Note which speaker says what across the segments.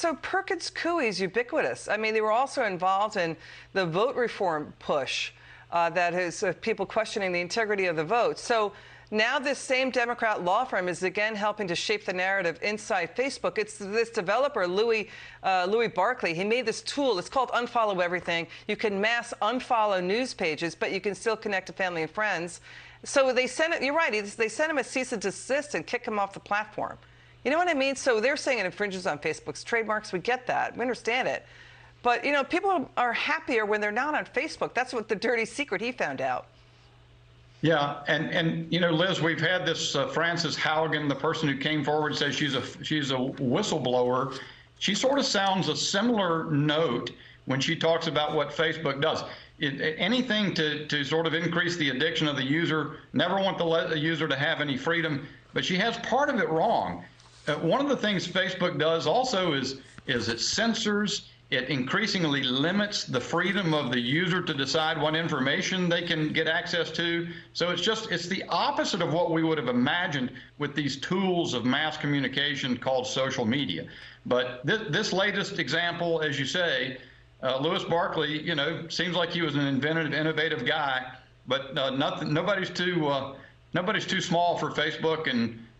Speaker 1: so Perkins Coie is ubiquitous. I mean, they were also involved in the vote reform push that is people questioning the integrity of the vote. So now this same Democrat law firm is again helping to shape the narrative inside Facebook. It's this developer, Louis Barkley. He made this tool. It's called Unfollow Everything. You can mass unfollow news pages, but you can still connect to family and friends. So they sent it, you're right, they sent him a cease and desist and kick him off the platform. You know what I mean? So they're saying it infringes on Facebook's trademarks. We get that. We understand it. But, you know, people are happier when they're not on Facebook. That's what the dirty secret he found out.
Speaker 2: Yeah, and you know, Liz, we've had this Frances Haugen, the person who came forward and says she's a whistleblower. She sort of sounds a similar note when she talks about what Facebook does. Anything to sort of increase the addiction of the user, never want the user to have any freedom, but she has part of it wrong. One of the things Facebook does also is it censors. It increasingly limits the freedom of the user to decide what information they can get access to. So it's the opposite of what we would have imagined with these tools of mass communication called social media. But this latest example, as you say, Louis Barkley, you know, seems like he was an innovative guy, but nobody's too small for Facebook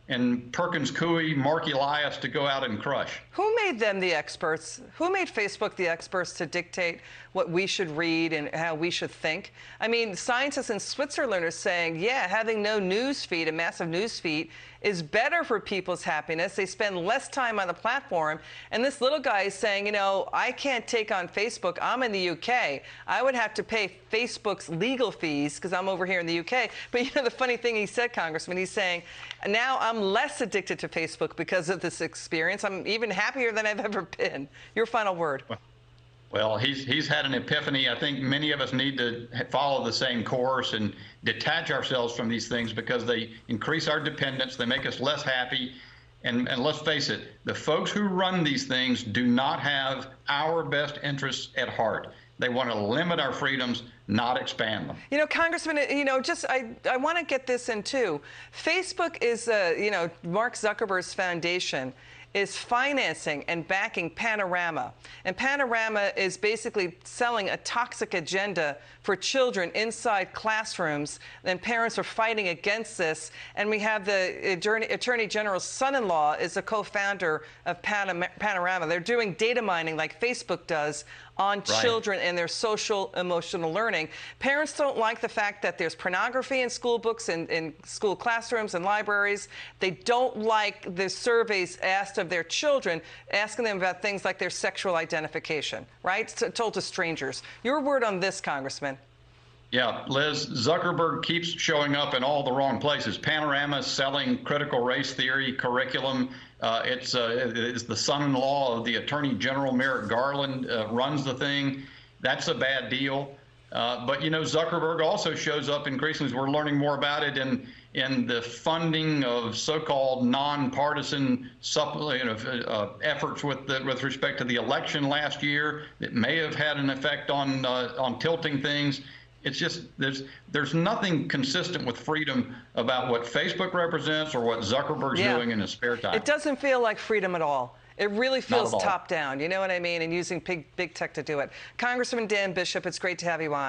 Speaker 2: and Perkins Coie, Mark Elias to go out and crush.
Speaker 1: Who made them the experts? Who made Facebook the experts to dictate what we should read and how we should think? I mean, scientists in Switzerland are saying, yeah, having no news feed, a massive news feed, is better for people's happiness. They spend less time on the platform. And this little guy is saying, you know, I can't take on Facebook. I'm in the UK. I would have to pay Facebook's legal fees because I'm over here in the UK. But you know, the funny thing he said, Congressman, he's saying, now I'm less addicted to Facebook because of this experience. I'm even happier than I've ever been. Your final word.
Speaker 2: Well, he's had an epiphany. I think many of us need to follow the same course and detach ourselves from these things because they increase our dependence. They make us less happy. And let's face it, the folks who run these things do not have our best interests at heart. They want to limit our freedoms, not expand them. You
Speaker 1: know, Congressman, you know, just I want to get this in too. Facebook is, you know, Mark Zuckerberg's foundation is financing and backing Panorama. And Panorama is basically selling a toxic agenda for children inside classrooms. And parents are fighting against this. And we have the Attorney General's son-in-law is a co-founder of Panorama. They're doing data mining like Facebook does on children and their social emotional learning. Parents don't like the fact that there's pornography in school books and in school classrooms and libraries. They don't like the surveys asked of their children, asking them about things like their sexual identification, right? Told to strangers. Your word on this, Congressman.
Speaker 2: Yeah, Liz, Zuckerberg keeps showing up in all the wrong places. Panorama is selling critical race theory curriculum. It's the son-in-law of the Attorney General, Merrick Garland, runs the thing. That's a bad deal. But, you know, Zuckerberg also shows up increasingly, as we're learning more about it, in the funding of so-called nonpartisan efforts with respect to the election last year that may have had an effect on tilting things. It's just there's nothing consistent with freedom about what Facebook represents or what Zuckerberg's doing in his spare time.
Speaker 1: It doesn't feel like freedom at all. It really feels top down. You know what I mean? And using big tech to do it. Congressman Dan Bishop, it's great to have you on.